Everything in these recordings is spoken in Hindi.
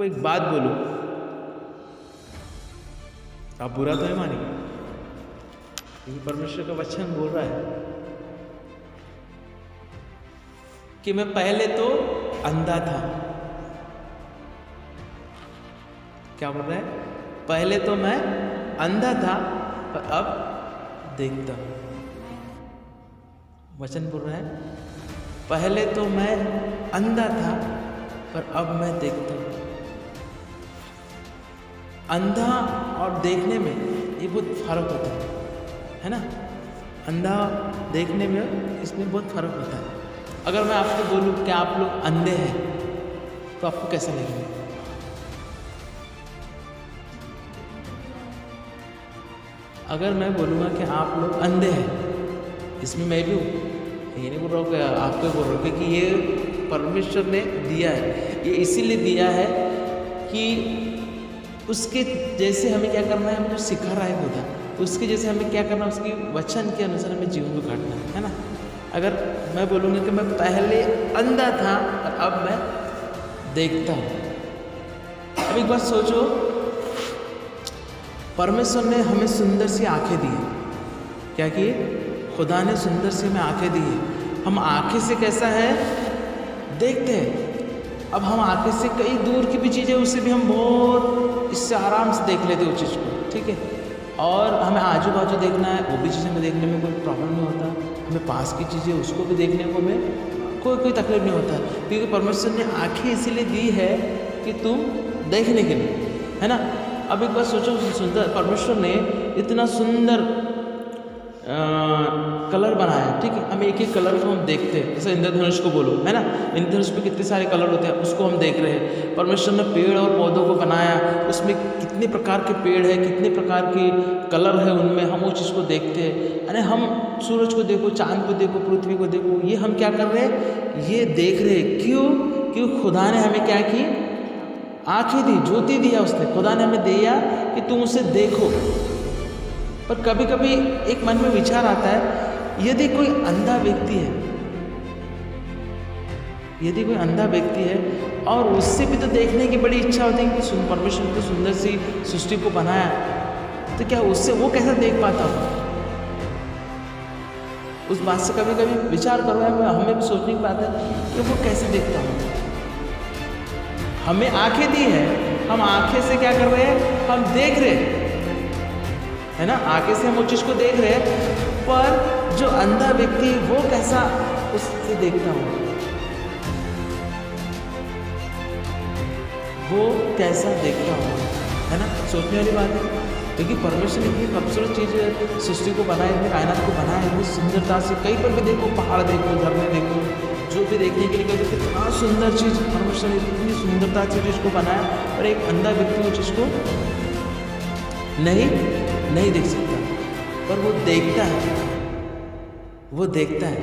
आपको एक बात बोलूं, आप बुरा तो नहीं मानेंगे, क्योंकि परमेश्वर का वचन बोल रहा है कि मैं पहले तो अंधा था। क्या बोल रहा है? पहले तो मैं अंधा था पर अब देखता हूं। वचन बोल रहा है पहले तो मैं अंधा था पर अब मैं देखता हूं। अंधा और देखने में ये बहुत फर्क होता है ना? अंधा देखने में इसमें बहुत फर्क होता है। अगर मैं आपको बोलूं कि आप लोग अंधे हैं तो आपको कैसा लगेगा? अगर मैं बोलूँगा कि आप लोग अंधे हैं, इसमें मैं भी हूँ, ये नहीं बोल रहा हूँ कि आपको बोल रहा हूँ, क्योंकि ये परमेश्वर ने दिया है। ये इसीलिए दिया है कि उसके जैसे हमें क्या करना है, हमें जो सिखा रहा है खुदा, उसके जैसे हमें क्या करना है, उसकी वचन के अनुसार हमें जीवन को काटना है ना? अगर मैं बोलूँगा कि मैं पहले अंधा था और अब मैं देखता हूँ। अब एक बात सोचो, परमेश्वर ने हमें सुंदर सी आंखें दी है। क्या किए? खुदा ने सुंदर सी हमें आंखें दी है। हम आंखें से कैसा है देखते हैं। अब हम आंखें से कई दूर की भी चीज़ें उसे भी हम बहुत इससे आराम से देख लेते उस चीज़ को, ठीक है? और हमें आजू बाजू देखना है, वो भी चीज़ें हमें देखने में कोई प्रॉब्लम नहीं होता। हमें पास की चीज़ें उसको भी देखने को हमें कोई तकलीफ नहीं होता, क्योंकि परमेश्वर ने आंखें इसीलिए दी है कि तुम देखने के लिए, है ना? अब एक बार सोचो, सुंदर परमेश्वर ने इतना सुंदर कलर बनाया, ठीक है? हम एक एक कलर को हम देखते हैं। जैसे इंद्रधनुष को बोलो, है ना? इंद्रधनुष पे कितने सारे कलर होते हैं, उसको हम देख रहे हैं। परमेश्वर ने पेड़ और पौधों को बनाया, उसमें कितने प्रकार के पेड़ है, कितने प्रकार के कलर है उनमें, हम वो चीज़ को देखते हैं। अरे हम सूरज को देखो, चांद को देखो, पृथ्वी को देखो, ये हम क्या कर रहे हैं? ये देख रहे हैं। क्यों? क्योंकि खुदा ने हमें क्या की? आंखें दी, ज्योति दिया उसने। खुदा ने हमें दिया कि तुम उसे देखो। पर कभी कभी एक मन में विचार आता है, यदि कोई अंधा व्यक्ति है, यदि कोई अंधा व्यक्ति है और उससे भी तो देखने की बड़ी इच्छा होती है कि परमेश्वर की सुंदर सी सृष्टि को बनाया, तो क्या उससे वो कैसा देख पाता हो? उस बात से कभी कभी विचार करो, हमें भी सोचने की बात है कि वो कैसे देखता हो। हमें आंखें दी है, हम आंखें से क्या कर रहे हैं? हम देख रहे हैं, है ना? आंखें से हम उस चीज़ को देख रहे हैं, पर जो अंधा व्यक्ति वो कैसा उससे देखता हो, वो कैसा देखता हो, है ना? सोचने वाली बात है, क्योंकि परमेश्वर ने इतनी खूबसूरत चीज़ सृष्टि को बनाया, इतनी कायनात को बनाया है, बहुत सुंदरता से। कहीं पर भी देखो, पहाड़ देखो, झरने देखो, जो भी देखने के लिए कहते कितना सुंदर चीज़, परमेश्वर ने इतनी सुंदरता से चीज़ को बनाया, और एक अंधा व्यक्ति वो चीज़ को नहीं देख सकता, पर वो देखता है। वो देखता है,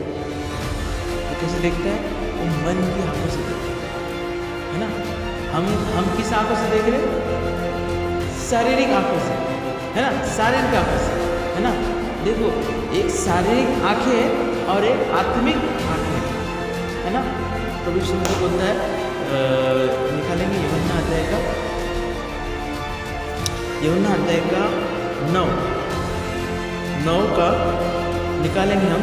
वो कैसे देखता है? वो मन की आंखों से देखता है ना? हम किस आंखों से देख रहे हैं? शारीरिक आंखों से, है ना? शारीरिक आंखों से, है ना? देखो, एक शारीरिक आंखें और एक आत्मिक आंखें, है ना? प्रभु यीशु मसीह बोलता है, निकालेंगे यूहन्ना अध्याय का 9 का निकालेंगे हम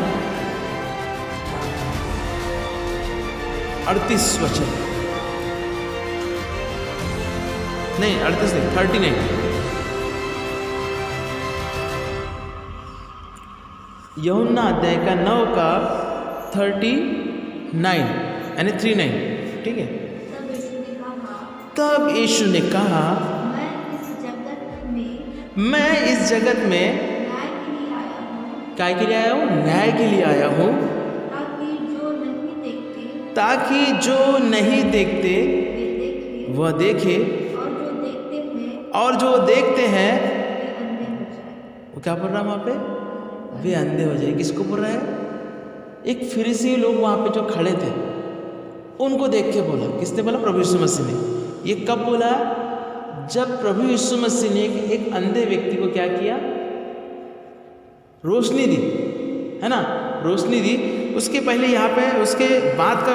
38 वचन, नहीं 38 नहीं, 39। यूहन्ना अध्याय का 9 का 39 यानी 39, ठीक है? तब यीशु ने कहा, मैं इस जगत में काय के लिए आया हूँ? न्याय के लिए आया हूँ, ताकि जो नहीं देखते वह देखे, और जो देखते हैं वो क्या बोल रहा है वहाँ पे? वे अंधे हो जाए। किसको बोल रहा है? एक फरीसी लोग वहाँ पे जो खड़े थे उनको देख के बोला। किसने बोला? प्रभु यीशु मसीह ने। ये कब बोला? जब प्रभु यीशु मसीह ने एक अंधे व्यक्ति को क्या किया? रोशनी दी, है ना? रोशनी दी। उसके पहले यहाँ पे, उसके बाद का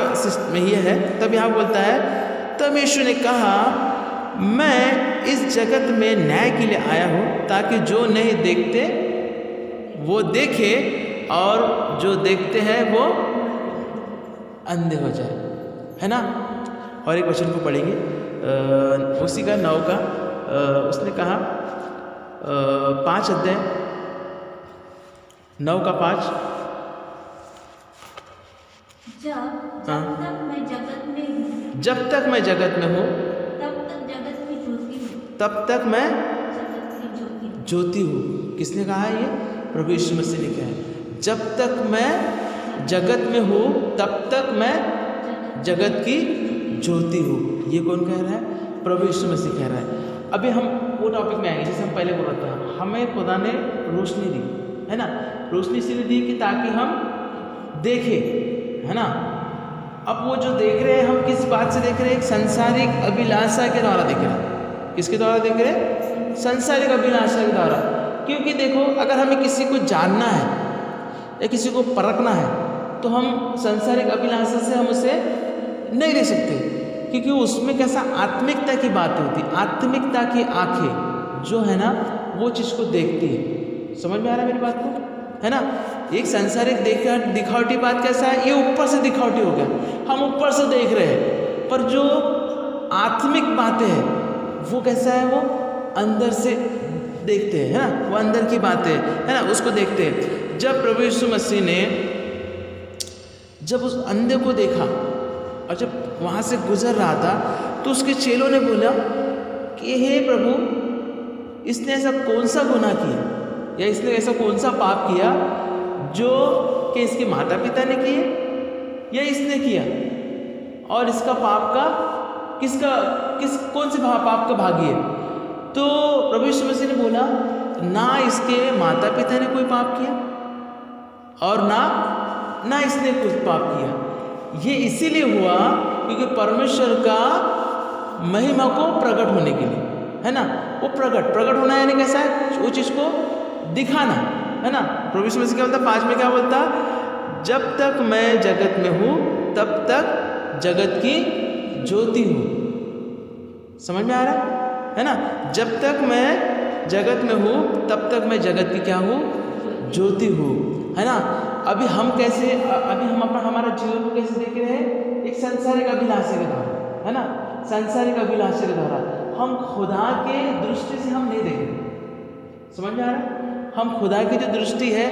में यह है, तब यहाँ बोलता है, तब यीशु ने कहा, मैं इस जगत में न्याय के लिए आया हूँ, ताकि जो नहीं देखते वो देखे और जो देखते हैं वो अंधे हो जाए, है ना। और एक वचन को पढ़ेंगे उसी का 9 का, उसने कहा 5 अध्याय 9 का 5। जब तक मैं जगत में हूँ, जब तक मैं जगत में हूँ, तब तक जगत की ज्योति हूँ, तब तक मैं जगत की ज्योति हूँ। ज्योति हूँ। किसने कहा है? ये प्रभु यीशु मसीह ने कहा है। जब तक मैं जगत में हूँ, तब तक मैं जगत की ज्योति हूँ। ये कौन कह रहा है? प्रभु यीशु मसीह कह रहा है। अभी हम वो टॉपिक में आएंगे जैसे हम पहले बोल रहे थे, हमें खुदा ने रोशनी दी, है ना। रोशनी इसलिए दी कि ताकि हम देखें, है ना। अब वो जो देख रहे हैं, हम किस बात से देख रहे हैं? एक संसारिक अभिलाषा के द्वारा देख रहे हैं। किसके द्वारा देख रहे हैं? संसारिक अभिलाषा के द्वारा। क्योंकि देखो, अगर हमें किसी को जानना है या किसी को परखना है, तो हम संसारिक अभिलाषा से हम उसे नहीं देख सकते, क्योंकि उसमें कैसा आत्मिकता की बात होती है। आत्मिकता की आंखें जो है ना, वो चीज़ को देखती है। समझ में आ रहा है मेरी बात को, है ना। एक संसारिक दिखावटी बात कैसा है? ये ऊपर से दिखावटी हो गया, हम ऊपर से देख रहे हैं। पर जो आत्मिक बातें हैं वो कैसा है? वो अंदर से देखते हैं, है ना। वो अंदर की बातें है ना, उसको देखते हैं। जब प्रभु यीशु मसीह ने जब उस अंधे को देखा और जब वहाँ से गुजर रहा था, तो उसके चेलों ने बोला कि हे प्रभु, इसने ऐसा कौन सा गुनाह किया या इसने ऐसा कौन सा पाप किया जो कि इसके माता पिता ने किए या इसने किया, और इसका पाप का कौन से पाप का भागी है? तो प्रभु यीशु मसीह ने बोला, ना इसके माता पिता ने कोई पाप किया और ना इसने कुछ पाप किया। ये इसीलिए हुआ क्योंकि परमेश्वर का महिमा को प्रकट होने के लिए, है ना। वो प्रकट होना यानी कैसा है? वो चीज़ को दिखाना, है ना। प्रभु यीशु मसीह क्या बोलता? 5 में क्या बोलता? जब तक मैं जगत में हूँ, तब तक जगत की ज्योति हूँ। समझ में आ रहा है ना। जब तक मैं जगत में हूँ, तब तक मैं जगत की क्या हूँ? ज्योति हूँ, है ना। अभी हम हमारा जीवन को कैसे देख रहे हैं? एक संसारिक अभिलाषा के द्वारा, है ना। संसारिक अभिलाषा के द्वारा हम खुदा के दृष्टि से हम नहीं देख रहे। समझ में आ रहा है? हम खुदा की जो दृष्टि है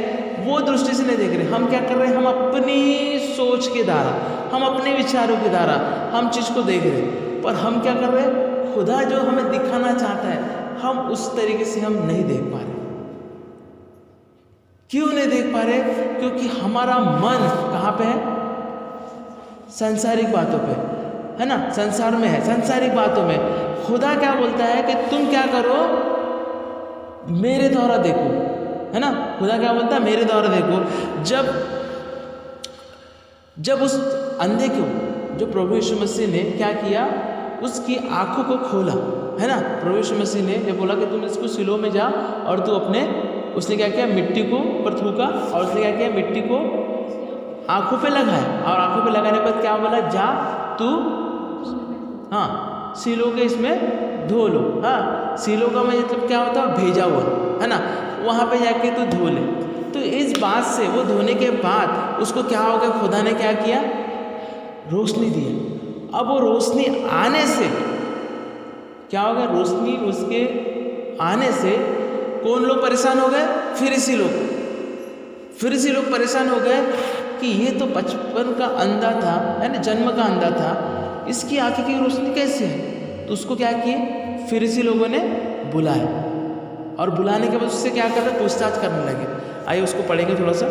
वो दृष्टि से नहीं देख रहे। हम क्या कर रहे हैं? हम अपनी सोच के द्वारा, हम अपने विचारों के द्वारा हम चीज़ को देख रहे हैं। पर हम क्या कर रहे हैं? खुदा जो हमें दिखाना चाहता है, हम उस तरीके से हम नहीं देख पा रहे। क्यों नहीं देख पा रहे? क्योंकि हमारा मन कहाँ पे है? संसारिक बातों पे, है ना। संसार में है, संसारिक बातों में। खुदा क्या बोलता है कि तुम क्या करो? मेरे द्वारा देखो, है ना। खुदा क्या बोलता है? मेरे द्वारा देखो। जब उस अंधे को, जो प्रभु यीशु मसीह ने क्या किया? उसकी आंखों को खोला, है ना। प्रभु यीशु मसीह ने जब बोला कि तुम इसको सिलों में जा, और तू उसने क्या किया? मिट्टी को पर थूका, और उसने क्या किया? मिट्टी को आंखों पे लगाया, और आंखों पे लगाने के बाद क्या बोला? जा तू, हाँ, सिलों के इसमें धो लो। हाँ, सिलों का मतलब क्या होता है? भेजा हुआ, है ना। वहाँ पे जाके तू धो ले। तो इस बात से वो धोने के बाद उसको क्या हो गया? खुदा ने क्या किया? रोशनी दी। अब वो रोशनी आने से क्या हो गया? रोशनी उसके आने से कौन लोग परेशान हो गए? फरीसी लोग परेशान हो गए कि ये तो बचपन का अंधा था, है ना, जन्म का अंधा था, इसकी आंखें की रोशनी कैसे है? तो उसको क्या किए? फरीसी लोगों ने बुलाया, और बुलाने के बाद उससे क्या कर रहे? पूछताछ करने लगे। आइए उसको पढ़ेंगे थोड़ा सा।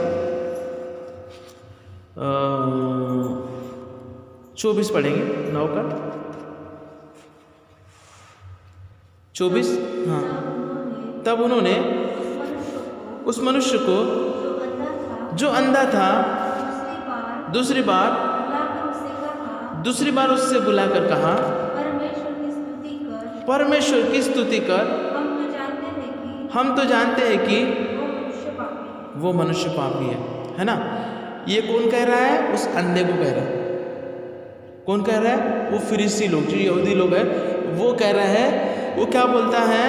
24 पढ़ेंगे, 9 का 24। हाँ, तब उन्होंने उस मनुष्य को जो अंधा था दूसरी बार उससे बुलाकर कहा, परमेश्वर की स्तुति कर, हम तो जानते हैं कि वो मनुष्य पापी है ना। ये कौन कह रहा है? उस अंधे को कह रहा है। कौन कह रहा है? वो फरीसी लोग, जो यहूदी लोग हैं, वो कह रहा है, वो क्या बोलता है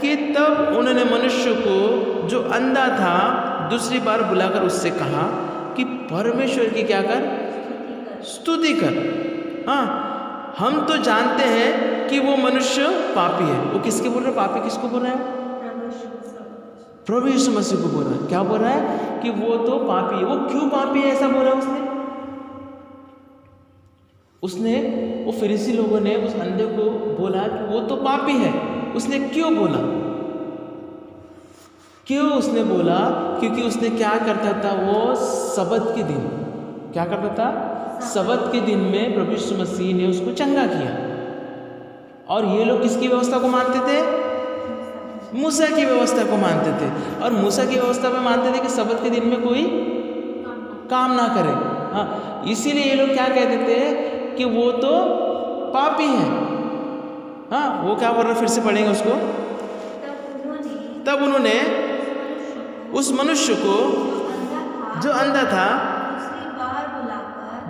कि तब उन्होंने मनुष्य को जो अंधा था दूसरी बार बुलाकर उससे कहा कि परमेश्वर की क्या कर, स्तुति कर। हाँ, हम तो जानते हैं कि वो मनुष्य पापी है। वो किसके बोल रहा है? पापी किसको बोल रहा है? प्रभु यीशु मसीह को बोल रहा है। क्या बोल रहा है कि वो तो पापी है। वो क्यों पापी है ऐसा बोला उसने वो फरीसी लोगों ने उस अंधे को बोला कि वो तो पापी है। उसने क्यों बोला? क्यों उसने बोला? क्योंकि उसने क्या करता था, वो सबत के दिन क्या करता था? सबत के दिन में प्रभु यीशु मसीह ने उसको चंगा किया। और ये लोग किसकी व्यवस्था को मानते थे? मूसा की व्यवस्था को मानते थे। और मूसा की व्यवस्था में मानते थे कि सबत के दिन में कोई काम ना करे। हाँ, इसीलिए ये लोग क्या कहते थे कि वो तो पापी है। हाँ, वो क्या बोल रहे, फिर से पढ़ेंगे उसको। तब उन्होंने उस मनुष्य को जो अंधा था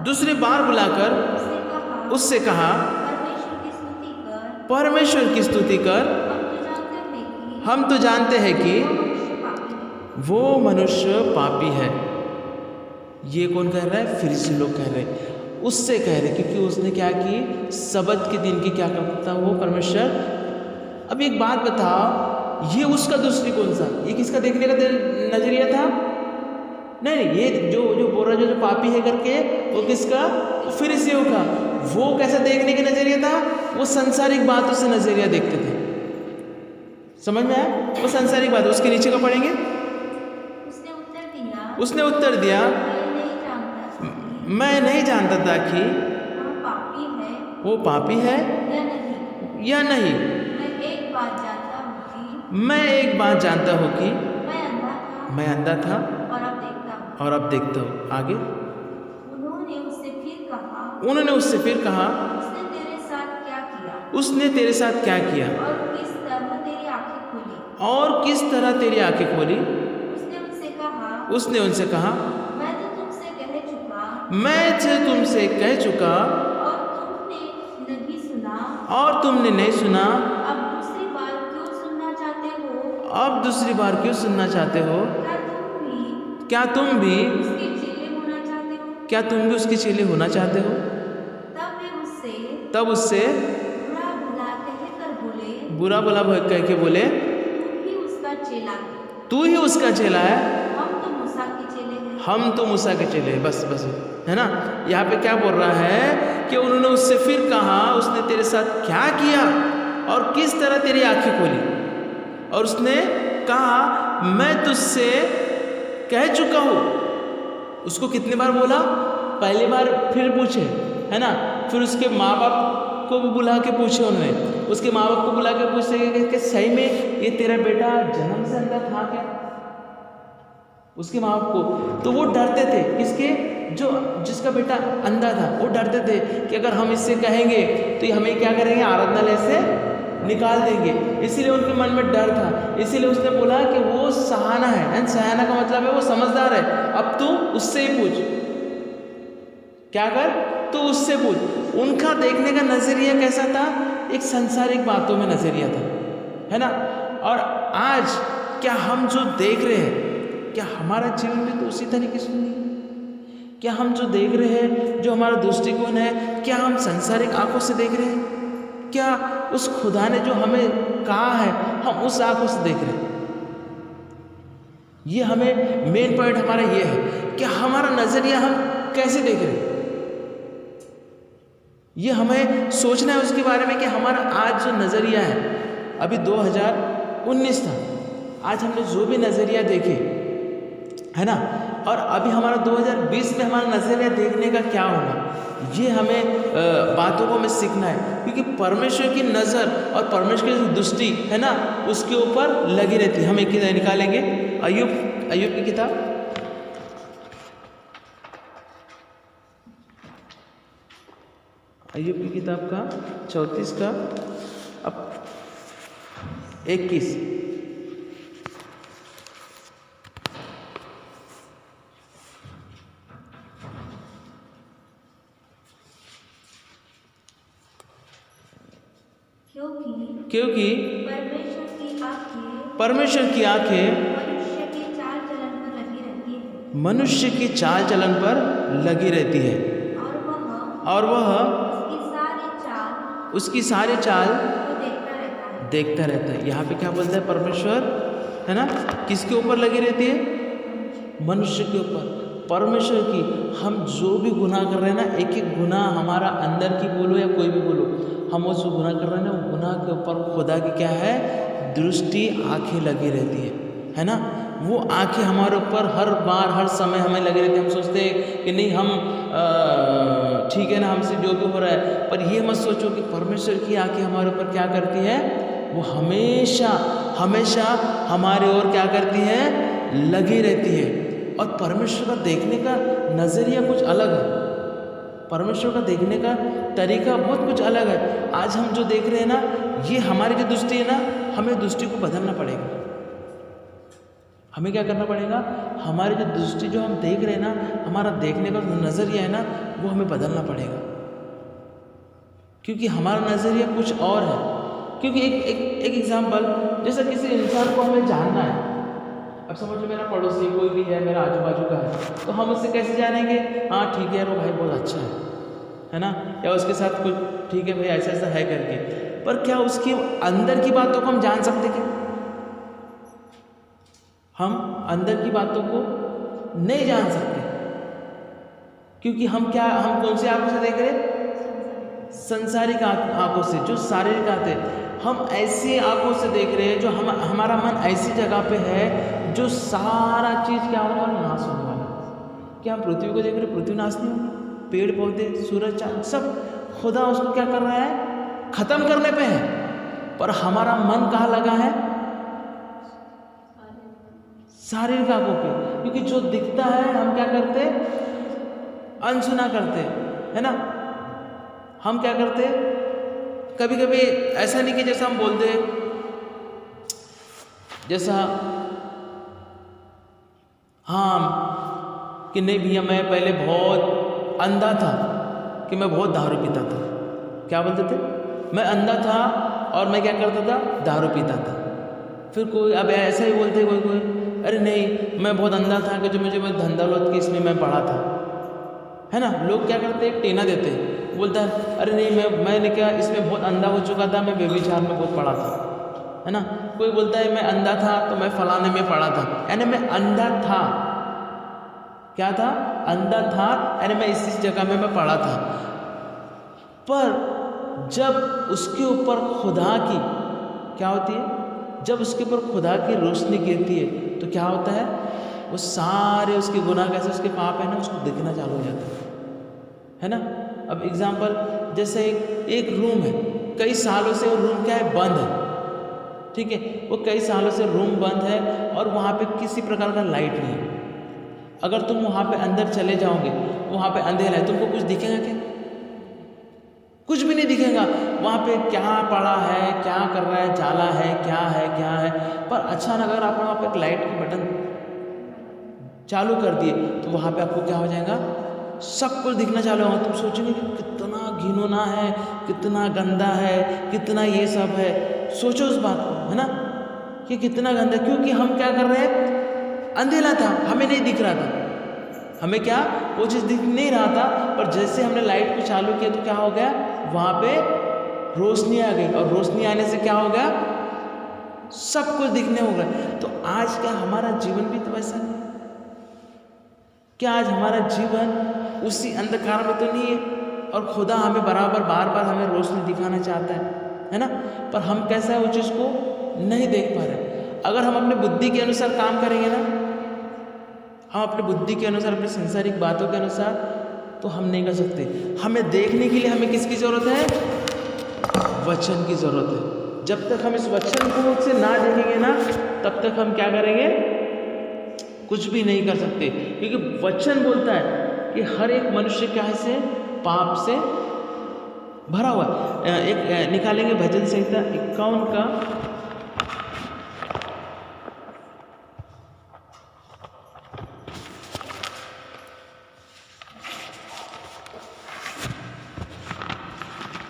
दूसरी बार बुलाकर उससे कहा, परमेश्वर की स्तुति कर। हम तो जानते हैं कि वो मनुष्य पापी है। ये कौन कह रहा है? फरीसी लोग कह रहे हैं। उससे कह रहे क्योंकि उसने क्या की? सबत के दिन की क्या करता था वो परमेश्वर। अब एक बात बताओ, ये उसका दृष्टिकोण था, ये किसका देखने का नजरिया था? नहीं, ये जो बोल रहा जो पापी है करके, वो किसका? वो फरीसियों का। वो कैसा देखने का नजरिया था? वो संसारिक बातों से नजरिया देखते थे। समझ में आया? वो संसारिक बात। उसके नीचे का पढ़ेंगे। उसने उत्तर दिया, मैं नहीं जानता था कि वो पापी है या नहीं। मैं एक बात जानता हूँ कि मैं अंधा था और अब देखता हूँ। आगे उन्होंने उससे फिर कहा, उसने तेरे साथ क्या किया और किस तरह तेरी आंखें खोली? उसने उनसे कहा, मैं तो तुमसे कह चुका और तुमने नहीं सुना। अब दूसरी बार क्यों सुनना चाहते हो? क्या तुम भी उसके चेले होना चाहते हो? तब उससे बुरा भला कह के बोले, तू ही उसका चेला है। हम तो मूसा के चेले हैं। बस है ना। यहाँ पे क्या बोल रहा है कि उन्होंने उससे फिर कहा, उसने तेरे साथ क्या किया और किस तरह तेरी आंखें खोली? और उसने कहा, मैं तुझसे कह चुका हूँ। उसको कितनी बार बोला? पहली बार फिर पूछे, है ना। फिर उसके माँ बाप को भी बुला के पूछे उन्होंने। उसके माँ बाप को बुला के पूछे कि सही में ये तेरा बेटा जन्म से अंधा था क्या? उसके माँ बाप को तो वो डरते थे। किसके? जिसका बेटा अंधा था, वो डरते थे कि अगर हम इससे कहेंगे तो ये हमें क्या करेंगे? आराधनालय से निकाल देंगे। इसीलिए उनके मन में डर था। इसीलिए उसने बोला कि वो सहाना है। एंड सहाना का मतलब है वो समझदार है। अब तू उससे ही पूछ, क्या कर? तू उससे पूछ। उनका देखने का नजरिया कैसा था? एक सांसारिक बातों में नजरिया था, है ना। और आज क्या हम जो देख रहे हैं, क्या हमारा जीवन में तो उसी तरीके से नहीं? क्या हम जो देख रहे हैं, जो हमारा दृष्टिकोण है, क्या हम सांसारिक आंखों से देख रहे हैं? क्या उस खुदा ने जो हमें कहा है हम उस आंखों से देख रहे हैं? ये हमें मेन पॉइंट हमारा ये है कि हमारा नजरिया हम कैसे देख रहे हैं। ये हमें सोचना है उसके बारे में कि हमारा आज जो नजरिया है, अभी 2019 था, आज हमने जो भी नजरिया देखे, है ना, और अभी हमारा 2020 में हमारा नजरिया देखने का क्या होगा, ये हमें बातों को हमें सीखना है। क्योंकि परमेश्वर की नज़र और परमेश्वर की दृष्टि है ना, उसके ऊपर लगी रहती है। हम एक निकालेंगे अय्यूब की किताब, अय्यूब की किताब का 34 का अब 21। क्योंकि परमेश्वर की आंखें परमेश्वर की आंखें मनुष्य की चाल चलन पर लगी रहती है, मनुष्य की चाल चलन पर लगी रहती है, और वह और वह उसकी सारी चाल उसकी सारी चाल को देखता रहता है। देखता रहता है। यहाँ पे क्या बोलता है परमेश्वर, है ना, किसके ऊपर लगी रहती है? मनुष्य के ऊपर। परमेश्वर की, हम जो भी गुनाह कर रहे हैं ना, एक एक गुनाह हमारा अंदर की बोलो या कोई भी बोलो, हम वो जो गुनाह कर रहे हैं ना, वो गुनाह के ऊपर खुदा की क्या है? दृष्टि, आंखें लगी रहती है ना। वो आंखें हमारे ऊपर हर बार हर समय हमें लगे रहती है। हम सोचते हैं कि नहीं हम ठीक है ना, हमसे जो भी हो रहा है, पर ये मत सोचो कि परमेश्वर की आंखें हमारे ऊपर क्या करती है? वो हमेशा हमेशा हमारे ओर क्या करती है? लगी रहती है। और परमेश्वर का देखने का नज़रिया कुछ अलग है, परमेश्वर का देखने का तरीका बहुत कुछ अलग है। आज हम जो देख रहे हैं ना, ये हमारी जो दृष्टि है ना, हमें दृष्टि को बदलना पड़ेगा। हमें क्या करना पड़ेगा? हमारी जो दृष्टि जो हम देख रहे हैं ना, हमारा देखने का नज़रिया है ना, वो हमें बदलना पड़ेगा, क्योंकि हमारा नज़रिया कुछ और है। क्योंकि एक एग्जाम्पल, जैसे किसी इंसान को हमें जानना है, अब समझ लो मेरा पड़ोसी कोई भी है, मेरा आजू बाजू का है, तो हम उससे कैसे जानेंगे? हाँ ठीक है, वो भाई बहुत अच्छा है ना, या उसके साथ कुछ ठीक है भाई ऐसा ऐसा है करके। पर क्या उसकी अंदर की बातों को हम जान सकते क्या? हम अंदर की बातों को नहीं जान सकते, क्योंकि हम कौन सी आंखों से देख रहे हैं? संसारिक आंखों से, जो शारीरिक आते, हम ऐसी आंखों से देख रहे हैं जो हमारा मन ऐसी जगह पे है जो सारा चीज़ क्या होने वाला? नाश होने वाला है। क्या हम पृथ्वी को देख रहे हैं? पृथ्वी नाश नहीं होगी, पेड़ पौधे, सूरज चांद सब खुदा उसको क्या कर रहा है? खत्म करने पे है। पर हमारा मन कहाँ लगा है? शारीरिक आंखों पे, क्योंकि जो दिखता है हम क्या करते? अनसुना करते, है ना। हम क्या करते? कभी कभी ऐसा नहीं कि जैसा हम बोलते, जैसा हाँ कि नहीं भैया मैं पहले बहुत अंधा था, कि मैं बहुत दारू पीता था। क्या बोलते थे? मैं अंधा था और मैं क्या करता था? दारू पीता था। फिर कोई अब ऐसा ही बोलते कोई, अरे नहीं मैं बहुत अंधा था कि जो मुझे धंधा लौट के इसमें मैं पढ़ा था, है ना। लोग क्या करते? एक टेना देते, बोलता है अरे नहीं मैंने क्या इसमें बहुत अंधा हो चुका था, मैं व्यभिचार में बहुत पढ़ा था, है ना। कोई बोलता है मैं अंधा था तो मैं फलाने में पढ़ा था, यानी मैं अंधा था। क्या था? अंधा था, यानी मैं इस जगह में मैं पढ़ा था। पर जब उसके ऊपर खुदा की क्या होती है? जब उसके ऊपर खुदा की रोशनी गिरती है तो क्या होता है? वो सारे उसके गुनाह कैसे उसके पाप है ना, उसको दिखना चालू हो जाता है ना। अब एग्जाम्पल, जैसे एक रूम है, कई सालों से वो रूम क्या है? बंद है, ठीक है। वो कई सालों से रूम बंद है और वहाँ पे किसी प्रकार का लाइट नहीं है। अगर तुम वहाँ पे अंदर चले जाओगे, वहाँ पे अंधेरा है, तुमको कुछ दिखेगा क्या? कुछ भी नहीं दिखेगा। वहाँ पे क्या पड़ा है, क्या कर रहा है, जाला है, क्या है। पर अचानक अगर आपने वहाँ पे एक लाइट का बटन चालू कर दिए तो वहाँ पे आपको क्या हो जाएगा? सब कुछ दिखना चालू होगा। तुम सोचोगे कि कितना घिनौना है, कितना गंदा है, कितना ये सब है। सोचो उस बात को, है ना, कि कितना गंदा, क्योंकि हम क्या कर रहे हैं? अंधेरा था, हमें नहीं दिख रहा था। हमें क्या वो चीज़ दिख नहीं रहा था, पर जैसे हमने लाइट को चालू किया तो क्या हो गया? वहाँ पे रोशनी आ गई, और रोशनी आने से क्या हो गया? सब कुछ दिखने हो गया। तो आज क्या हमारा जीवन भी तो वैसा नहीं? क्या आज हमारा जीवन उसी अंधकार में तो नहीं है? और खुदा हमें बराबर बार बार हमें रोशनी दिखाना चाहता है ना। पर हम कैसा है वो चीज़ को नहीं देख पा रहे। अगर हम अपने बुद्धि के अनुसार काम करेंगे ना, हम अपने बुद्धि के अनुसार, अपने सांसारिक बातों के अनुसार, तो हम नहीं कर सकते। हमें देखने के लिए हमें किसकी ज़रूरत है? वचन की ज़रूरत है। जब तक हम इस वचन को से ना देखेंगे ना, तब तक हम क्या करेंगे? कुछ भी नहीं कर सकते। क्योंकि वचन बोलता है कि हर एक मनुष्य क्या है? पाप से भरा हुआ। एक निकालेंगे भजन संहिता 51 का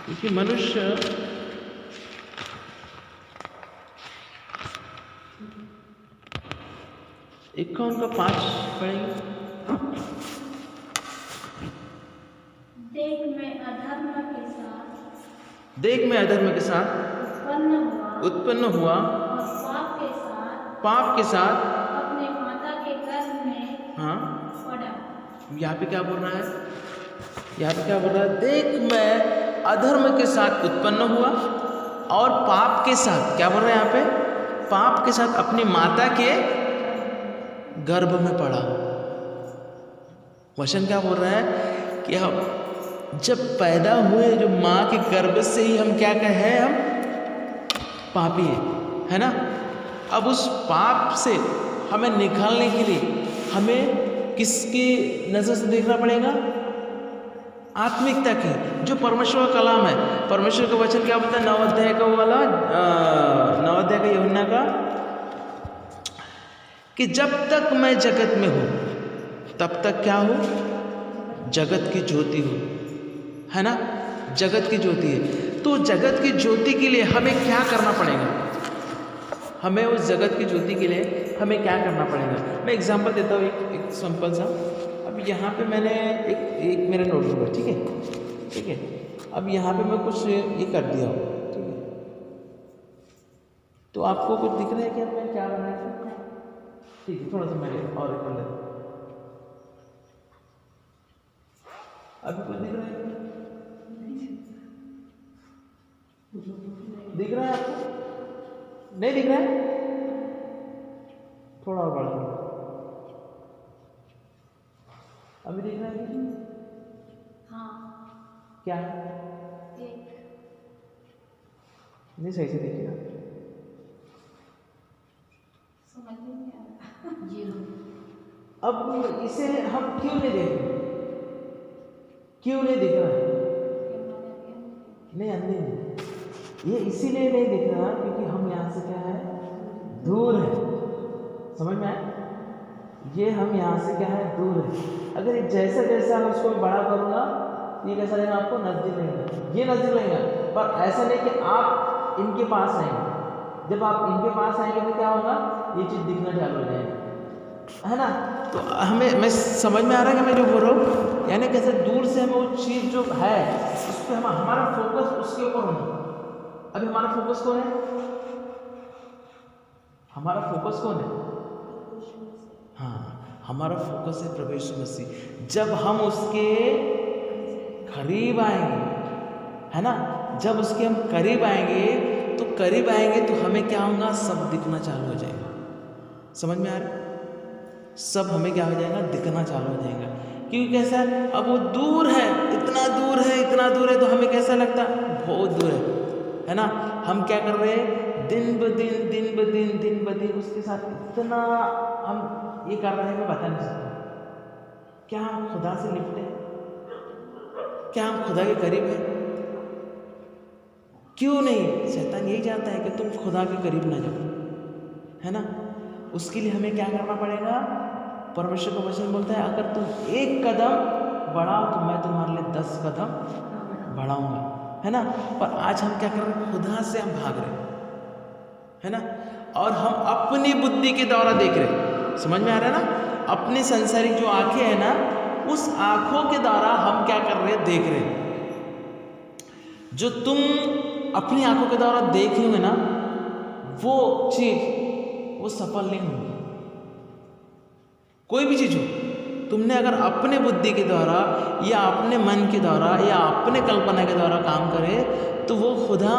'क्योंकि मनुष्य 51 का 5 पढ़ेंगे। देख मैं अधर्म के साथ देख मैं अधर्म के साथ उत्पन्न हुआ और पाप के साथ अपने माता के गर्भ में हाँ पड़ा। यहाँ पे क्या बोल रहा है? यहाँ पे क्या बोल रहा है? देख मैं अधर्म के साथ उत्पन्न हुआ और पाप के साथ, क्या बोल रहा है यहाँ पे? पाप के साथ अपनी माता के गर्भ में पड़ा। वचन क्या बोल रहा है कि हम जब पैदा हुए, जो माँ के गर्भ से ही हम क्या कहे, हम पापी है ना। अब उस पाप से हमें निकालने के लिए हमें किसकी नज़र से देखना पड़ेगा? आत्मिकता की, जो परमेश्वर का कलाम है। परमेश्वर का वचन क्या बोलता है? 9 अध्याय का वाला 9 अध्याय का यूहन्ना का, कि जब तक मैं जगत में हूँ तब तक क्या हो? जगत की ज्योति हो, है ना। जगत की ज्योति है, तो जगत की ज्योति के लिए हमें क्या करना पड़ेगा? हमें उस जगत की ज्योति के लिए हमें क्या करना पड़ेगा? मैं एग्जांपल देता हूँ, एक सिंपल सा। अब यहाँ पे मैंने एक मेरा नोटबुक है, ठीक है। अब यहाँ पे मैं कुछ ये कर दिया हूँ, ठीक है। तो आपको कुछ दिख रहा है कि अब मैं क्या बनाया? ठीक है, थोड़ा सा मैं और कर लेता हूँ। अभी कुछ दिख रहा है? दिख रहा है आपको? नहीं दिख रहा है? थोड़ा और बढ़ा। अभी दिख रहा है कि हाँ। क्या है? नहीं, सही से देखिए ना। समझ नहीं आ रहा। जी अब इसे हम क्यों नहीं देख रहे? क्यों नहीं दिख रहा है? नहीं, अंधे नहीं। ये इसीलिए नहीं दिख रहा क्योंकि हम यहाँ से क्या है? दूर है। समझ में आया? ये हम यहाँ से क्या है? दूर है। अगर जैसा जैसा हम इसको बड़ा करूँगा, ये कैसा लगेगा आपको? नजदीक लगेगा, ये नजदीक लगेगा। पर ऐसा नहीं कि आप इनके पास आएंगे। जब आप इनके पास आएंगे तो क्या होगा? ये चीज़ दिखना चालू हो जाएगी, है ना। तो हमें, मैं समझ में आ रहा है कि मैं जो बोल रहा हूँ, यानी कैसे दूर से हमें वो चीज़ जो है उस पर हमारा फोकस उसके ऊपर होना। अभी हमारा फोकस कौन है? हमारा फोकस कौन है? हाँ, हमारा फोकस है प्रभु यीशु मसीह। जब हम उसके करीब आएंगे, है ना, जब उसके हम करीब आएंगे तो हमें क्या होगा? सब दिखना चालू हो जाएगा। समझ में आ रहा है? सब हमें क्या हो जाएगा? दिखना चालू हो जाएगा। क्योंकि कैसा है? अब वो दूर है, इतना दूर है, तो हमें कैसा लगता है? बहुत दूर है ना। हम क्या कर रहे हैं? दिन ब दिन उसके साथ इतना हम ये कर रहे हैं कि बता नहीं सकते। क्या हम खुदा से लिपटे? क्या हम खुदा के करीब हैं? क्यों नहीं? शैतान यही चाहता है कि तुम खुदा के करीब ना जाओ, है ना। उसके लिए हमें क्या करना पड़ेगा? परमेश्वर का वचन बोलता है, अगर तुम 1 कदम बढ़ाओ तो मैं तुम्हारे लिए 10 कदम बढ़ाऊंगा, है ना। पर आज हम क्या कर रहे हैं? खुदा से हम भाग रहे हैं, है ना। और हम अपनी बुद्धि के द्वारा देख रहे हैं। समझ में आ रहा है ना? अपनी संसारिक जो आंखें हैं ना, उस आंखों के द्वारा हम क्या कर रहे हैं? देख रहे हैं। जो तुम अपनी आंखों के द्वारा देख रहे हो ना, वो चीज वो सफल नहीं होगी। कोई भी चीज हो, तुमने अगर अपने बुद्धि के द्वारा या अपने मन के द्वारा या अपने कल्पना के द्वारा काम करे तो वो खुदा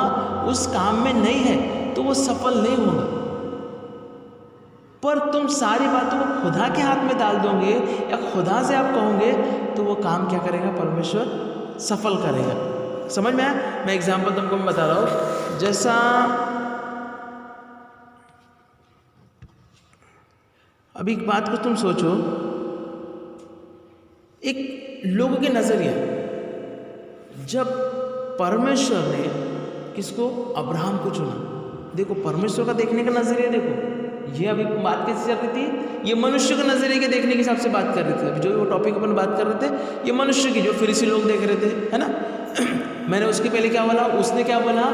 उस काम में नहीं है, तो वो सफल नहीं होगा। पर तुम सारी बातों को खुदा के हाथ में डाल दोगे या खुदा से आप कहोगे तो वो काम क्या करेगा? परमेश्वर सफल करेगा। समझ में आया? मैं एग्जाम्पल तुमको मैं बता रहा हूँ। जैसा अभी एक बात को तुम सोचो, एक लोगों के नजरिया, जब परमेश्वर ने किसको? अब्राहम को चुना। देखो परमेश्वर का देखने का नजरिया देखो। ये अभी बात कैसे चल रही थी? ये मनुष्य के नजरिए के देखने के हिसाब से बात कर रहे थे। अभी जो वो टॉपिक अपन बात कर रहे थे, ये मनुष्य की, जो फरीसी लोग देख रहे थे, है ना। मैंने उसके पहले क्या बोला? उसने क्या बोला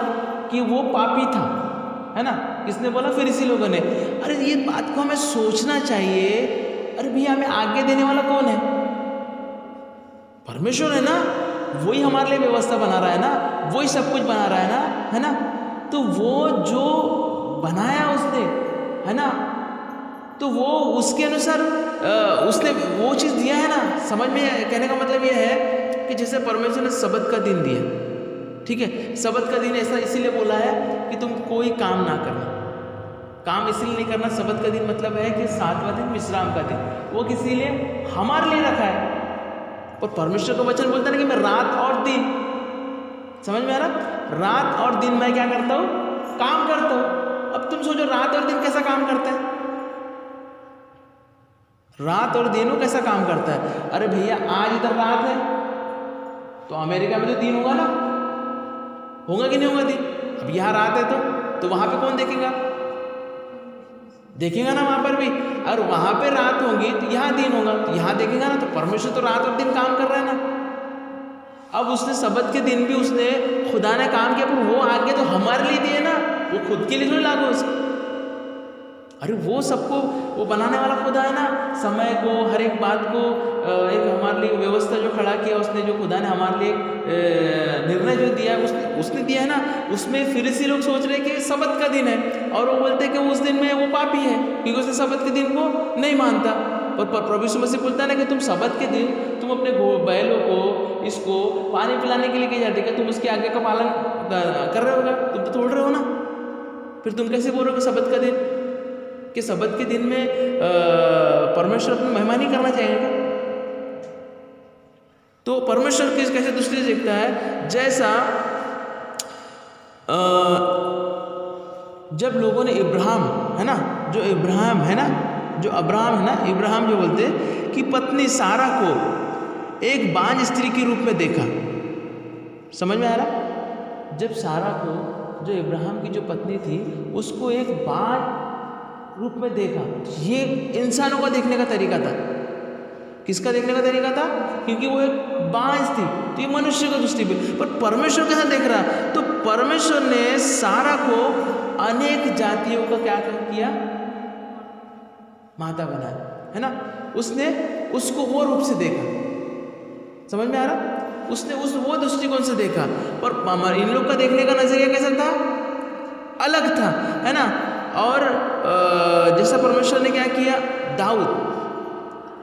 कि वो पापी था, है ना। किसने बोला? फरीसी लोगों ने। अरे ये बात को हमें सोचना चाहिए, अरे भैया हमें आज्ञा देने वाला कौन है? परमेश्वर है ना, वही हमारे लिए व्यवस्था बना रहा है ना, वही सब कुछ बना रहा है ना, है ना। तो वो जो बनाया उसने, है ना, तो वो उसके अनुसार उसने वो चीज़ दिया है ना। समझ में, कहने का मतलब ये है कि जैसे परमेश्वर ने सबत का दिन दिया, ठीक है, सबत का दिन ऐसा इसीलिए बोला है कि तुम कोई काम ना करना। काम इसलिए नहीं करना, सबत का दिन मतलब है कि 7वां दिन विश्राम का दिन, वो किसी लिए हमारे लिए रखा है। और परमेश्वर का वचन बोलता है ना कि मैं रात और दिन, समझ में आ रहा, रात और दिन मैं क्या करता हूँ? काम करता हूँ। अब तुम सोचो रात और दिन कैसा काम करता है? रात और दिन वो कैसा काम करता है? अरे भैया आज इधर रात है तो अमेरिका में तो दिन होगा ना, होगा कि नहीं होगा दिन? अब यहाँ रात है तो वहां पे कौन देखेगा? देखेगा ना वहां पर भी। और वहां पे रात होगी तो यहाँ दिन होगा, तो यहाँ देखेगा ना। तो परमेश्वर तो रात और दिन काम कर रहा है ना। अब उसने सबत के दिन भी उसने खुदा ने काम किया, पर वो आगे तो हमारे लिए दिए ना, वो खुद के लिए थोड़ी लागू उसको। अरे वो सबको वो बनाने वाला खुदा है ना, समय को, हर एक बात को एक हमारे लिए व्यवस्था जो खड़ा किया उसने, जो खुदा ने हमारे लिए निर्णय जो दिया उसने दिया है ना। उसमें फरीसी लोग सोच रहे हैं कि सबत का दिन है, और वो बोलते हैं कि उस दिन में वो पापी है क्योंकि उसने सबत के दिन को नहीं मानता। और प्रभु यीशु मसीह बोलता है ना कि तुम सबत के दिन तुम अपने बैलों को इसको पानी पिलाने के लिए क्या जाते, क्या तुम उसके आज्ञा का पालन कर रहे होगा? तुम तो तोड़ रहे हो ना, फिर तुम कैसे बोल रहे हो कि सबत का दिन, कि सबत के दिन में परमेश्वर अपनी महिमा नहीं करना चाहेगा? तो परमेश्वर किस कैसे दृष्टि से देखता है? जैसा जब लोगों ने इब्राहिम है ना, जो इब्राहिम है ना, जो अब्राहम है ना, इब्राहिम जो बोलते कि पत्नी सारा को एक बांझ स्त्री के रूप में देखा। समझ में आ रहा? जब सारा को, जो इब्राहिम की जो पत्नी थी, उसको एक बांझ रूप में देखा। ये इंसानों का देखने का तरीका था। किसका देखने का तरीका था? क्योंकि वो एक बांझ थी, तो ये मनुष्य का दृष्टि पे। पर परमेश्वर कैसा देख रहा? तो परमेश्वर ने सारा को अनेक जातियों का क्या किया? माता बनाया, है ना। उसने उसको वो रूप से देखा। समझ में आ रहा? उसने वो दृष्टिकोण से देखा। पर इन लोग का देखने का नजरिया कैसा था? अलग था, है ना। और जैसा परमेश्वर ने क्या किया,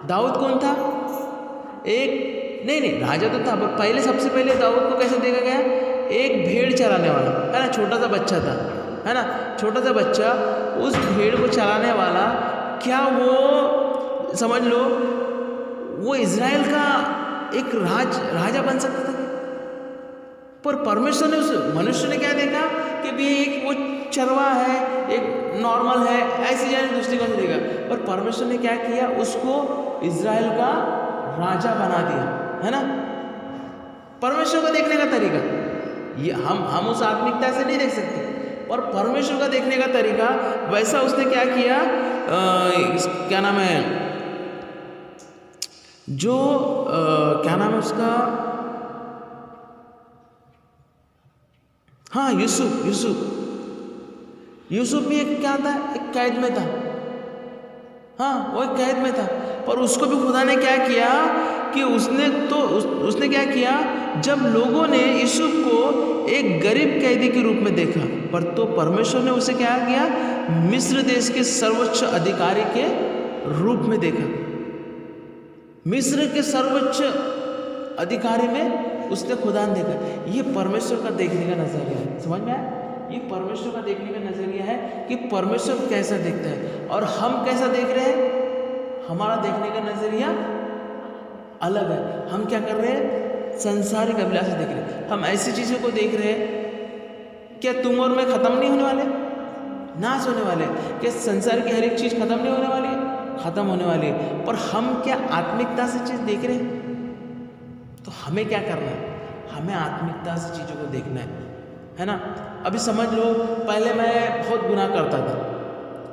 दाऊद कौन था? एक नहीं राजा तो था, पर पहले सबसे पहले दाऊद को कैसे देखा गया? एक भेड़ चराने वाला, है ना, छोटा सा बच्चा था, है ना, छोटा सा बच्चा, उस भेड़ को चराने वाला। क्या वो समझ लो वो इज़राइल का एक राजा बन सकता था? पर परमेश्वर ने, उस मनुष्य ने क्या देखा कि भी एक वो चरवा है, एक नॉर्मल है, ऐसी जाने दृष्टिकोण से देखा। पर परमेश्वर ने क्या किया? उसको इज़राइल का राजा बना दिया, है ना। परमेश्वर को देखने का तरीका ये हम उस आत्मिकता से नहीं देख सकते, और परमेश्वर का देखने का तरीका वैसा उसने क्या किया, क्या नाम है, जो क्या नाम है उसका, हाँ यूसुफ भी एक क्या था, एक कैद में था। हाँ वो एक कैद में था, पर उसको भी खुदा ने क्या किया कि उसने क्या किया, जब लोगों ने यूसुफ को एक गरीब कैदी के रूप में देखा, पर तो परमेश्वर ने उसे क्या किया, मिस्र देश के सर्वोच्च अधिकारी के रूप में देखा। मिस्र के सर्वोच्च अधिकारी में उसने खुदा ने देखा। ये परमेश्वर का देखने का नजरिया है। समझ में आया? ये परमेश्वर का देखने का नजरिया है कि परमेश्वर कैसा देखता है और हम कैसा देख रहे हैं। हमारा देखने का नजरिया अलग है। हम क्या कर रहे हैं? संसारिक अभिलाषा देख रहे हैं। हम ऐसी चीजों को देख रहे हैं, क्या तुम और मैं खत्म नहीं होने वाले, नाश होने वाले? क्या संसार की हर एक चीज खत्म नहीं होने वाली है? खत्म होने वाली है। पर हम क्या आत्मिकता से चीज देख रहे हैं? तो हमें क्या करना है? हमें आत्मिकता से चीजों को देखना है ना। अभी समझ लो, पहले मैं बहुत गुनाह करता था,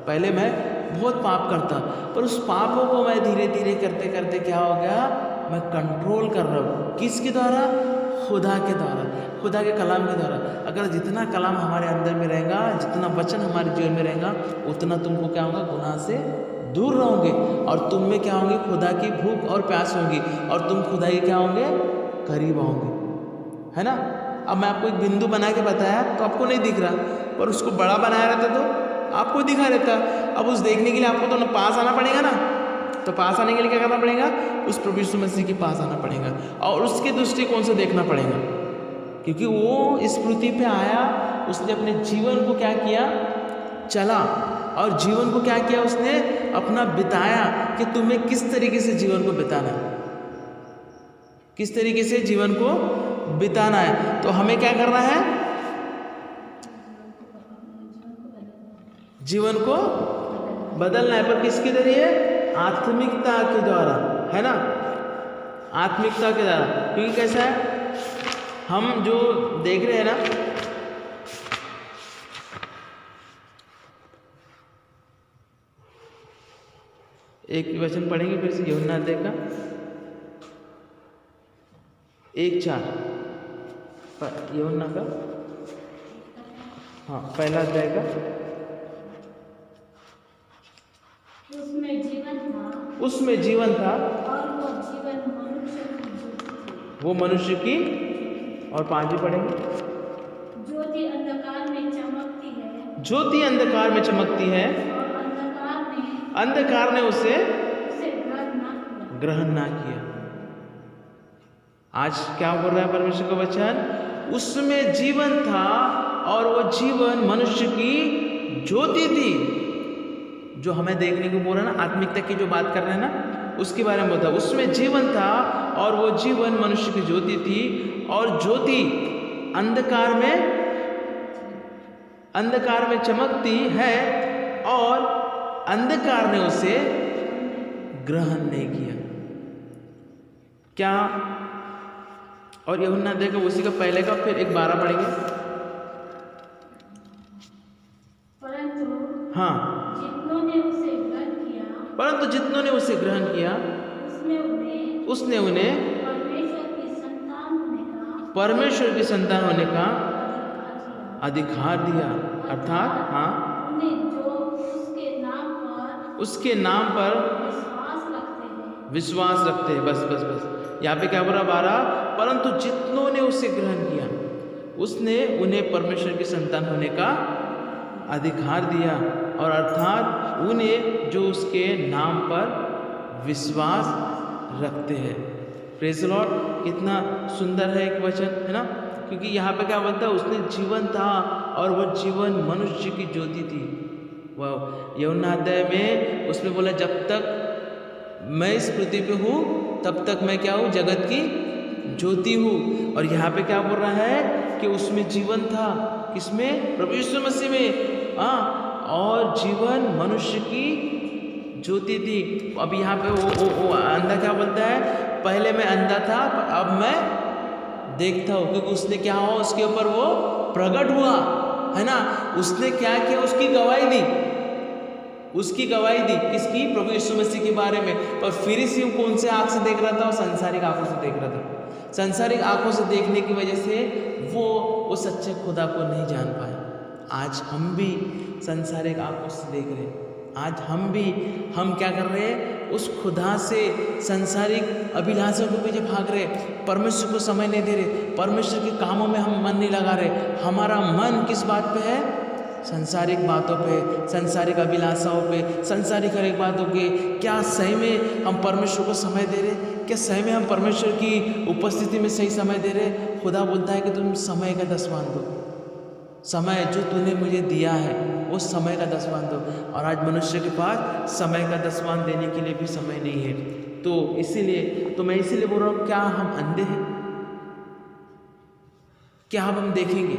पहले मैं बहुत पाप करता, पर उस पापों को मैं धीरे धीरे करते करते क्या हो गया, मैं कंट्रोल कर रहा हूँ। किसके द्वारा? खुदा के द्वारा। खुदा के कलाम के द्वारा। अगर जितना कलाम हमारे अंदर में रहेगा, जितना वचन हमारे जीवन में रहेगा, उतना तुमको क्या होगा, गुनाह से दूर रहोगे और तुम में क्या होंगे, खुदा की भूख और प्यास होगी और तुम खुदा के क्या होंगे, करीब आओगे, है ना। अब मैं आपको एक बिंदु बना के बताया तो आपको नहीं दिख रहा, पर उसको बड़ा बनाया रहता तो आपको दिखा रहता। अब उस देखने के लिए आपको तो ना पास आना पड़ेगा ना, तो पास आने के लिए क्या करना पड़ेगा, उस प्रभु यीशु मसीह के पास आना पड़ेगा और उसके दृष्टिकोण से देखना पड़ेगा, क्योंकि वो इस पृथ्वी पे आया, उसने अपने जीवन को क्या किया, चला और जीवन को क्या किया, उसने अपना बिताया कि तुम्हें किस तरीके से जीवन को बिताना है, किस तरीके से जीवन को बिताना है। तो हमें क्या करना है, जीवन को बदलना है, पर किसके जरिए, आत्मिकता के द्वारा, है ना, आत्मिकता के द्वारा। क्योंकि कैसा है, हम जो देख रहे हैं ना, एक वचन पढ़ेंगे फिर से, यूहन्ना अध्याय का 1:4, यूहन्ना का, हाँ, पहला अध्याय का। उसमें जीवन था और वो जीवन मनुष्य की ज्योति थी। वो मनुष्य की, और 5 भी पढ़ेंगे, ज्योति अंधकार में चमकती है, ज्योति अंधकार में चमकती है और अंधकार ने उसे ग्रहण ना किया। आज क्या बोल रहा है परमेश्वर का वचन, उसमें जीवन था और वो जीवन मनुष्य की ज्योति थी। जो हमें देखने को बोल रहा है ना, आत्मिकता की जो बात कर रहे हैं ना, उसके बारे में बोलता है। उसमें जीवन था और वो जीवन मनुष्य की ज्योति थी, और ज्योति अंधकार में चमकती है और अंधकार ने उसे ग्रहण नहीं किया। क्या, और यूहन्ना देखो उसी का पहले का, फिर 1:12 पढ़ेंगे। परंतु जितनों ने उसे ग्रहण किया, उसने उन्हें परमेश्वर की संतान होने का अधिकार दिया। अर्थात हाँ, उसके नाम पर विश्वास रखते हैं। बस यहाँ पे क्या बोल रहा 12, परंतु जितनों ने उसे ग्रहण किया, उसने उन्हें परमेश्वर की संतान होने का अधिकार दिया, और अर्थात उन्हें जो उसके नाम पर विश्वास रखते हैं। प्रेज़ द लॉर्ड, कितना सुंदर है एक वचन, है ना। क्योंकि यहाँ पे क्या बोलता है, उसने जीवन था और वो जीवन मनुष्य की ज्योति थी। वह यूहन्ना अध्याय में उसमें बोला, जब तक मैं इस पृथ्वी पे हूँ तब तक मैं क्या हूँ, जगत की ज्योति हूँ। और यहाँ पे क्या बोल रहा है कि उसमें जीवन था, किसमें, प्रभु यीशु मसीह में, और जीवन मनुष्य की ज्योति थी। अब यहाँ पे वो अंधा क्या बोलता है, पहले मैं अंधा था अब मैं देखता हूँ, क्योंकि उसने क्या हुआ, उसके ऊपर वो प्रकट हुआ, है ना। उसने क्या किया, उसकी गवाही दी, किसकी, प्रभु यीशु मसीह के बारे में। पर फिर से वो कौन से आँख से देख रहा था, सांसारिक आंखों से देख रहा था। सांसारिक आंखों से देखने की वजह से वो सच्चे खुदा को नहीं जान पाए। आज हम भी सांसारिक आंखों से देख रहे हैं। आज हम क्या कर रहे हैं, उस खुदा से सांसारिक अभिलाषों के पीछे भाग रहे, परमेश्वर को समय नहीं दे रहे, परमेश्वर के कामों में हम मन नहीं लगा रहे। हमारा मन किस बात पे है, सांसारिक बातों पे, सांसारिक अभिलाषाओं पे, सांसारिक हर एक बातों के। क्या सही में हम परमेश्वर को समय दे रहे, क्या सही में हम परमेश्वर की उपस्थिति में सही समय दे रहे। खुदा बोलता है कि तुम समय का दसवान दो, समय जो तूने मुझे दिया है उस समय का दसवान दो। और आज मनुष्य के पास समय का दसवान देने के लिए भी समय नहीं है। तो मैं इसीलिए बोल रहा हूँ, क्या हम अंधे हैं, क्या अब हम देखेंगे।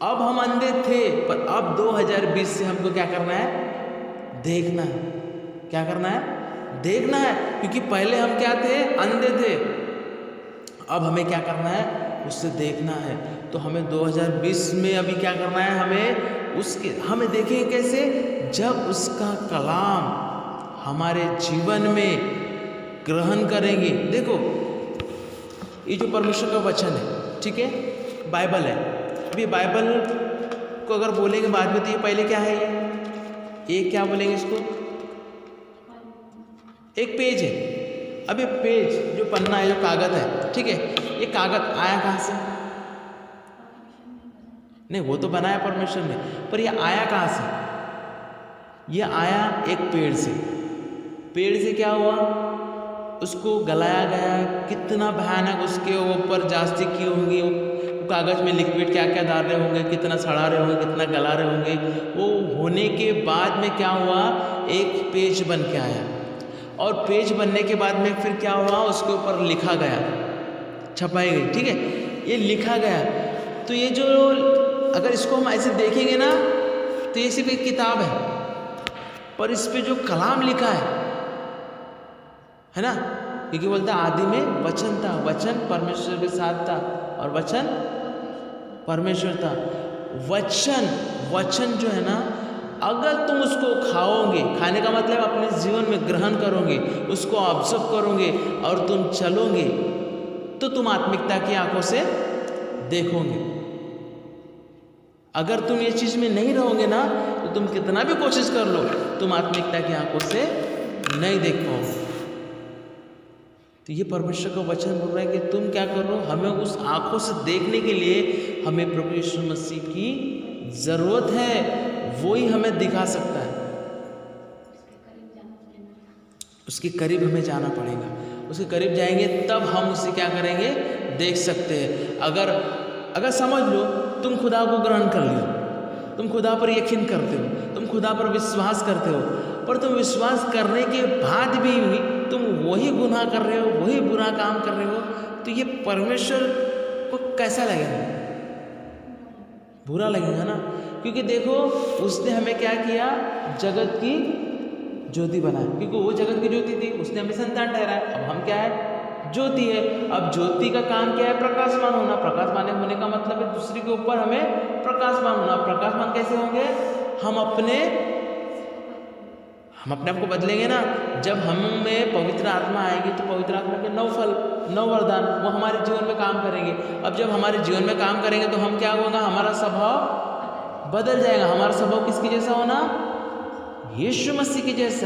अब हम अंधे थे, पर अब 2020 से हमको क्या करना है, देखना है। क्या करना है, देखना है। क्योंकि पहले हम क्या थे, अंधे थे, अब हमें क्या करना है, उससे देखना है। तो हमें 2020 में अभी क्या करना है, हमें देखेंगे कैसे, जब उसका कलाम हमारे जीवन में ग्रहण करेंगे। देखो, ये जो परमेश्वर का वचन है, ठीक है, बाइबल है। अभी बाइबल को अगर बोलेंगे बाद में तो ये पहले क्या है, ये क्या बोलेंगे इसको, एक पेज है। अब ये पेज जो पन्ना है, जो कागज है, ठीक है, ये कागज आया कहाँ से? नहीं, वो तो बनाया परमेश्वर ने, पर ये आया कहाँ से? ये आया एक पेड़ से। पेड़ से क्या हुआ, उसको गलाया गया, कितना भयानक उसके ऊपर जास्ती की होंगी, वो कागज में लिक्विड क्या क्या डाल रहे होंगे, कितना सड़ा रहे होंगे, कितना गला रहे होंगे। वो होने के बाद में क्या हुआ, एक पेज बन के आया, और पेज बनने के बाद में फिर क्या हुआ, उसके ऊपर लिखा गया, छपाई गई, ठीक है, ये लिखा गया। तो ये जो, अगर इसको हम ऐसे देखेंगे ना तो ये सिर्फ एक किताब है, पर इस पे जो कलाम लिखा है ना, क्योंकि बोलता है आदि में वचन था, वचन परमेश्वर के साथ था और वचन परमेश्वर था। वचन जो है ना, अगर तुम उसको खाओगे, खाने का मतलब अपने जीवन में ग्रहण करोगे, उसको ऑब्जर्व करोगे और तुम चलोगे, तो तुम आत्मिकता की आंखों से देखोगे। अगर तुम ये चीज में नहीं रहोगे ना, तो तुम कितना भी कोशिश कर लो, तुम आत्मिकता की आंखों से नहीं देख पाओगे। तो ये परमेश्वर का वचन बोल रहा है कि तुम क्या करो, हमें उस आंखों से देखने के लिए हमें प्रभु यीशु मसीह की जरूरत है, वो ही हमें दिखा सकता है। उसके करीब हमें जाना पड़ेगा, उसके करीब जाएंगे तब हम उसे क्या करेंगे, देख सकते हैं। अगर समझ लो तुम खुदा को ग्रहण कर लियो, तुम खुदा पर यकीन करते हो, तुम खुदा पर विश्वास करते हो, पर तुम विश्वास करने के बाद भी तुम वही गुनाह कर रहे हो, वही बुरा काम कर रहे हो, तो ये परमेश्वर को कैसा लगेगा, बुरा लगेगा ना। क्योंकि देखो उसने हमें क्या किया, जगत की ज्योति बनाई, क्योंकि वो जगत की ज्योति थी, उसने हमें संतान ठहराया। अब हम क्या है, ज्योति है। अब ज्योति का काम क्या है, प्रकाशमान होना। प्रकाशमान होने का मतलब है दूसरे के ऊपर हमें प्रकाशमान होना। प्रकाशमान कैसे होंगे, हम अपने आप को बदलेंगे ना। जब हम में पवित्र आत्मा आएगी तो पवित्र आत्मा के 9 फल, 9 वरदान वो हमारे जीवन में काम करेंगे। अब जब हमारे जीवन में काम करेंगे तो हम क्या होगा, हमारा स्वभाव बदल जाएगा। हमारा स्वभाव किसके जैसा होना, यीशु मसीह के जैसा।